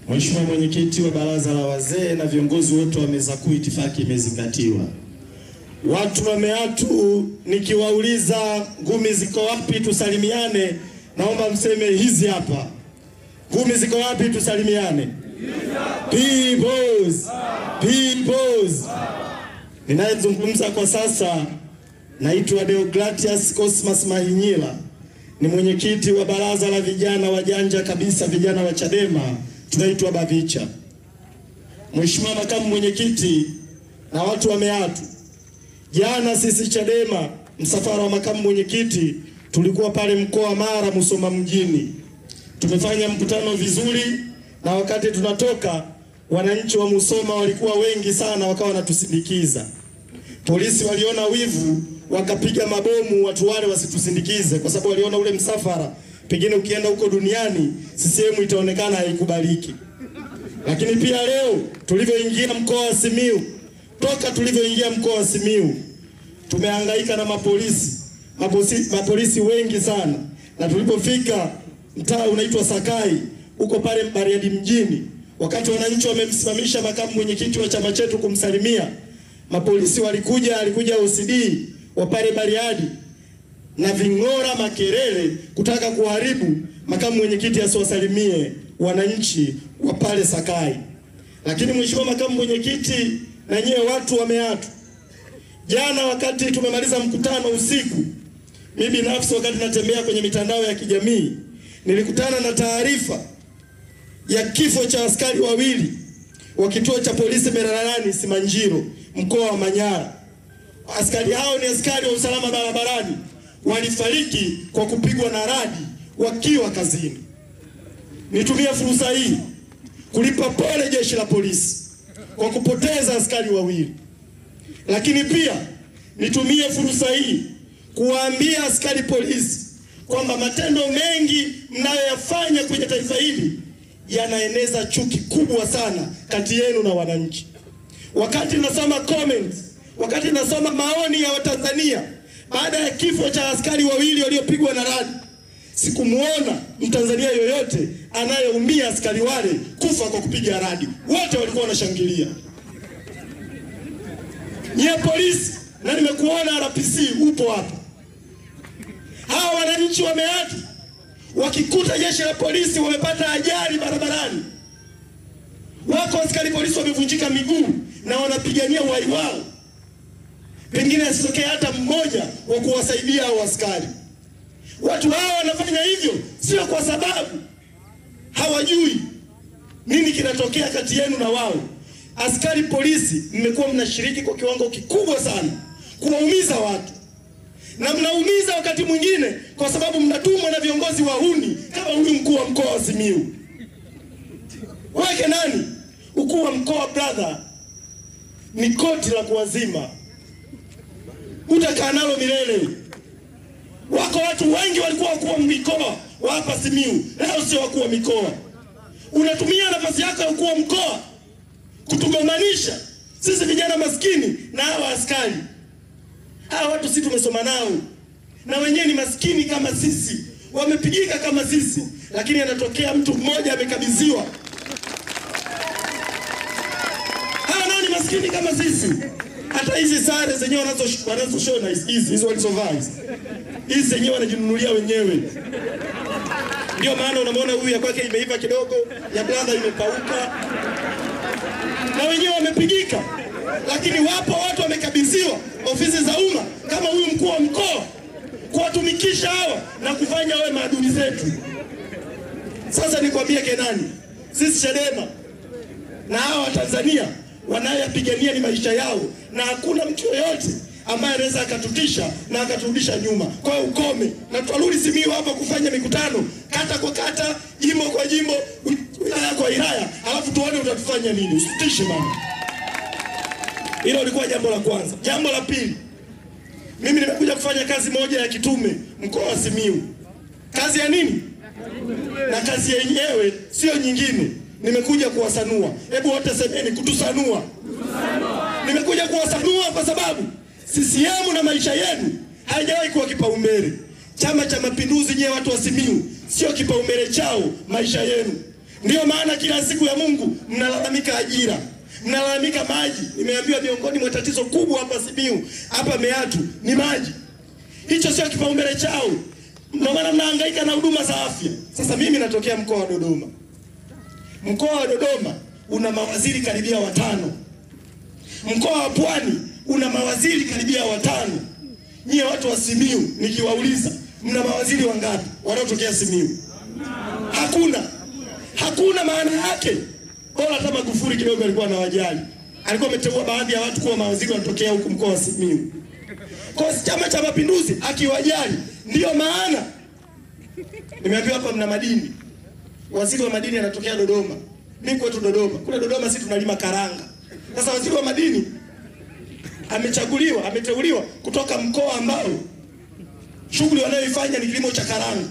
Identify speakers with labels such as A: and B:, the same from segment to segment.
A: Mheshimiwa Mwenyekiti wa Baraza la Wazee na viongozi wote wa meza kuu, itifaki imezingatiwa. Watu wa Meatu, nikiwauliza ngumi ziko wapi tusalimiane, naomba mseme hizi hapa. Ngumi ziko wapi tusalimiane? Peoples! Peoples! Ninayezungumza kwa sasa naitwa Deogratias Cosmas Mahinyila. Ni mwenyekiti wa baraza la vijana wajanja kabisa, vijana wa Chadema, tunaitwa Bavicha. Mheshimiwa makamu mwenyekiti na watu wa Meatu, jana sisi Chadema msafara wa makamu mwenyekiti tulikuwa pale mkoa Mara, Musoma mjini. Tumefanya mkutano vizuri, na wakati tunatoka wananchi wa Musoma walikuwa wengi sana, wakawa wanatusindikiza. Polisi waliona wivu, wakapiga mabomu watu wale wasitusindikize, kwa sababu waliona ule msafara pengine ukienda huko duniani CCM itaonekana haikubaliki. Lakini pia leo tulivyoingia mkoa wa Simiyu, toka tulivyoingia mkoa wa Simiyu tumehangaika na mapolisi wengi sana, na tulipofika mtaa unaitwa Sakai huko pale Bariadi mjini, wakati wananchi wamemsimamisha makamu mwenyekiti wa chama chetu kumsalimia, mapolisi alikuja OCD wa pale Bariadi na ving'ora makelele kutaka kuharibu makamu mwenyekiti asiwasalimie wananchi wa pale Sakai. Lakini mheshimiwa makamu mwenyekiti na nyewe watu wa Meatu, jana wakati tumemaliza mkutano usiku, mimi binafsi wakati natembea kwenye mitandao ya kijamii nilikutana na taarifa ya kifo cha askari wawili wa kituo cha polisi Mererani Simanjiro, mkoa wa Manyara. Askari hao ni askari wa usalama barabarani, walifariki kwa kupigwa na radi wakiwa kazini. Nitumie fursa hii kulipa pole jeshi la polisi kwa kupoteza askari wawili. Lakini pia nitumie fursa hii kuwaambia askari polisi kwamba matendo mengi mnayoyafanya kwenye taifa hili yanaeneza chuki kubwa sana kati yenu na wananchi. Wakati nasoma comments, wakati nasoma maoni ya Watanzania baada ya kifo cha askari wawili waliopigwa na radi, sikumuona Mtanzania yoyote anayeumia askari wale kufa kwa kupiga radi. Wote walikuwa wanashangilia. Nye polisi, na nimekuona RPC upo hapa. Hawa wananchi wa Meatu wakikuta jeshi la polisi wamepata ajali barabarani, wako askari polisi wamevunjika miguu na wanapigania uhai wao, pengine asitokee hata mmoja wa kuwasaidia hao askari. Watu hawa wanafanya hivyo sio kwa sababu hawajui nini kinatokea kati yenu na wao. Askari polisi mmekuwa mnashiriki kwa kiwango kikubwa sana kuwaumiza watu, na mnaumiza wakati mwingine kwa sababu mnatumwa na viongozi wahuni kama huyu mkuu wa mkoa wa Simiyu. Wake nani? Ukuu wa mkoa brother ni koti la kuwazima, utakaa nalo milele. Wako watu wengi walikuwa wakuu wa mikoa wa hapa Simiyu, leo sio wakuu wa mikoa. Unatumia nafasi yako ya ukuu wa mkoa kutugomanisha sisi vijana maskini na hawa askari. Hawa watu sisi tumesoma nao, na wenyewe ni maskini kama sisi, wamepigika kama sisi, lakini anatokea mtu mmoja amekabidhiwa. Hawa nao ni maskini kama sisi. Hata hizi sare zenyewe wanazoshona hizi walizovaa hizi zenyewe wanajinunulia wenyewe. Ndio maana unamwona huyu ya kwake imeiva kidogo, ya brother imepauka, na wenyewe wamepigika. Lakini wapo watu wamekabidhiwa ofisi za umma kama huyu mkuu wa mkoa kuwatumikisha hawa na kufanya wawe maadui zetu. Sasa nikwambie Kenani, sisi Chadema na hawa Tanzania wanayapigania ni maisha yao, na hakuna mtu yoyote ambaye anaweza akatutisha na akaturudisha nyuma. Kwa hiyo ukome, na tutarudi Simiyu hapa kufanya mikutano kata kwa kata, jimbo kwa jimbo, wilaya kwa wilaya, alafu tuone utatufanya nini. Usitishe bana. Hilo lilikuwa jambo la kwanza. Jambo la pili, mimi nimekuja kufanya kazi moja ya kitume mkoa wa Simiyu. Kazi ya nini? Na kazi yenyewe sio nyingine, nimekuja kuwasanua. Hebu wote semeni kutusanua. Nimekuja kuwasanua kwa sababu CCM na maisha yenu haijawahi kuwa kipaumbele. Chama cha Mapinduzi, nyewe watu wa Simiyu, sio kipaumbele chao maisha yenu. Ndio maana kila siku ya Mungu mnalalamika ajira, mnalalamika maji. Nimeambiwa miongoni mwa tatizo kubwa hapa Simiyu, hapa Meatu ni maji. Hicho sio kipaumbele chao. Ndio maana mnahangaika na huduma za afya. Sasa mimi natokea mkoa wa Dodoma. Mkoa wa Dodoma una mawaziri karibia 5. Mkoa wa Pwani una mawaziri karibia 5. Nyie watu wa Simiyu nikiwauliza, mna mawaziri wangapi wanaotokea Simiyu? Hakuna. Maana yake bora hata Magufuli kidogo alikuwa anawajali. Alikuwa ameteua baadhi ya watu kuwa mawaziri wanatokea huku mkoa wa Simiyu. Kwa Chama cha Mapinduzi akiwajali, ndio maana nimeambiwa hapa mna madini. Waziri wa madini anatokea Dodoma. Mimi kwetu Dodoma. Kule Dodoma sisi tunalima karanga. Sasa waziri wa madini ameteuliwa kutoka mkoa ambao shughuli wanayoifanya ni kilimo cha karanga.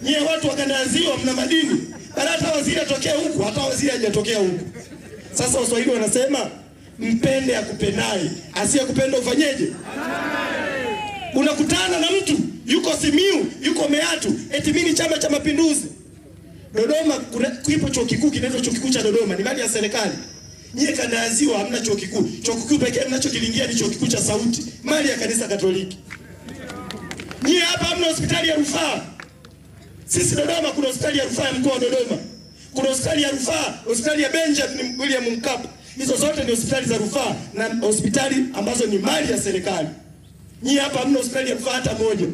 A: Nyie watu wa kanda ya Ziwa mna madini. Baada hata waziri atokea huku, hata waziri hajatokea huku. Sasa Waswahili wanasema mpende akupendaye, asiyekupenda ufanyeje? Unakutana na mtu yuko Simiyu, yuko Meatu, eti mimi Chama cha Mapinduzi. Dodoma kipo chuo kikuu kinaitwa chuo kikuu cha Dodoma, ni mali ya serikali. Nyie kanda ya Ziwa hamna chuo kikuu. Chuo kikuu pekee mnachokilingia ni chuo kikuu cha Sauti, mali ya kanisa Katoliki. Nyie hapa hamna hospitali ya rufaa. Sisi Dodoma kuna hospitali ya rufaa ya mkoa wa Dodoma. Kuna hospitali ya rufaa, hospitali ya Benjamin William Mkapa. Hizo zote ni hospitali za rufaa na hospitali ambazo ni mali ya serikali. Nyie hapa hamna hospitali ya rufaa hata moja.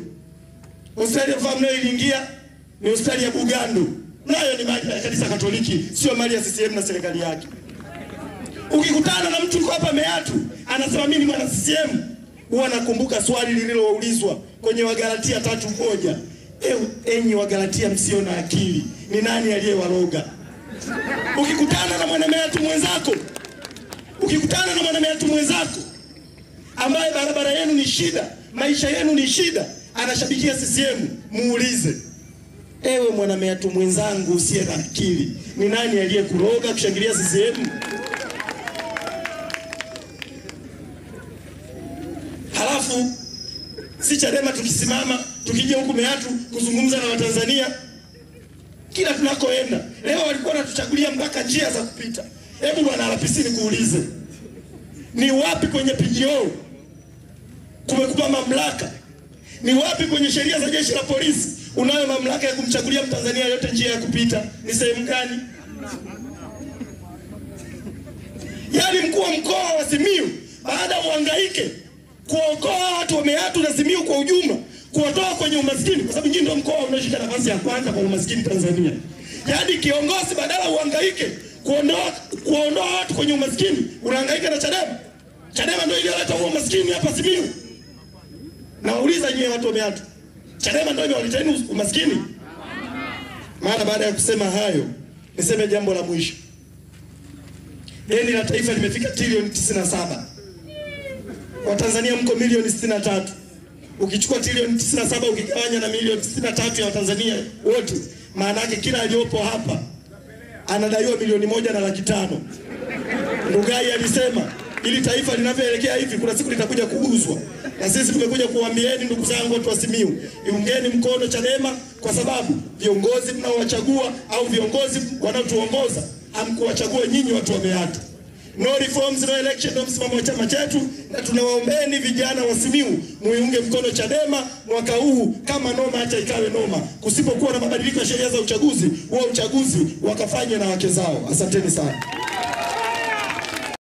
A: Hospitali ya rufaa mnayoingia ni hospitali ya Bugando. Nayo ni mali ya kanisa Katoliki, sio mali ya CCM na serikali yake. Ukikutana na mtu yuko hapa Meatu, anasema mimi ni mwana CCM, huwa nakumbuka swali lililoulizwa kwenye Wagalatia 3:1. Enyi Wagalatia msio na akili, ni nani aliyewaroga? Ukikutana na mwana Meatu mwenzako, ambaye barabara yenu ni shida, maisha yenu ni shida, anashabikia CCM, muulize, ewe mwana Meatu mwenzangu usiye na akili, ni nani aliyekuroga kushangilia CCM? Halafu si Chadema tukisimama tukija huku Meatu kuzungumza na Watanzania kila tunakoenda. Leo walikuwa wanatuchagulia mpaka njia za kupita. Hebu bwana RPC nikuulize, ni wapi kwenye PGO tumekupa mamlaka? Ni wapi kwenye sheria za jeshi la polisi unayo mamlaka ya kumchagulia Mtanzania yote njia ya kupita? Ni sehemu gani? Yaani mkuu wa mkoa wa Simiyu baada uhangaike kuokoa watu wa Meatu na Simiyu kwa ujumla, kuwatoa kwenye umaskini, kwa sababu nyinyi ndio mkoa unaoshika nafasi ya kwanza kwa umaskini Tanzania. Yaani kiongozi badala uhangaike kuondoa watu kwenye umaskini, unahangaika na Chadema. Chadema ndio iliyoleta huo umaskini hapa Simiyu. Nauliza nyie watu wa Meatu, Chadema ndio iliyoleta umaskini? Maana baada ya kusema hayo, niseme jambo la mwisho. Deni la taifa limefika trilioni 97. Watanzania mko milioni 63. Ukichukua trilioni 97 ukigawanya na milioni 63 ya Watanzania wote, maana yake kila aliyopo hapa anadaiwa milioni 1.5. Ndugai alisema ili taifa linavyoelekea hivi kuna siku litakuja kuuzwa. Na sisi tumekuja kuambieni ndugu zangu watu wa Simiyu, iungeni mkono Chadema, kwa sababu viongozi mnaowachagua au viongozi wanaotuongoza hamkuwachagua nyinyi watu wa Meatu. No reforms, no election, ndio msimamo wa chama chetu, na tunawaombeni vijana wa Simiyu muiunge mkono Chadema mwaka huu, kama noma acha ikawe noma. Kusipokuwa na mabadiliko ya sheria za uchaguzi, huo uchaguzi wakafanye na wake zao. Asanteni sana.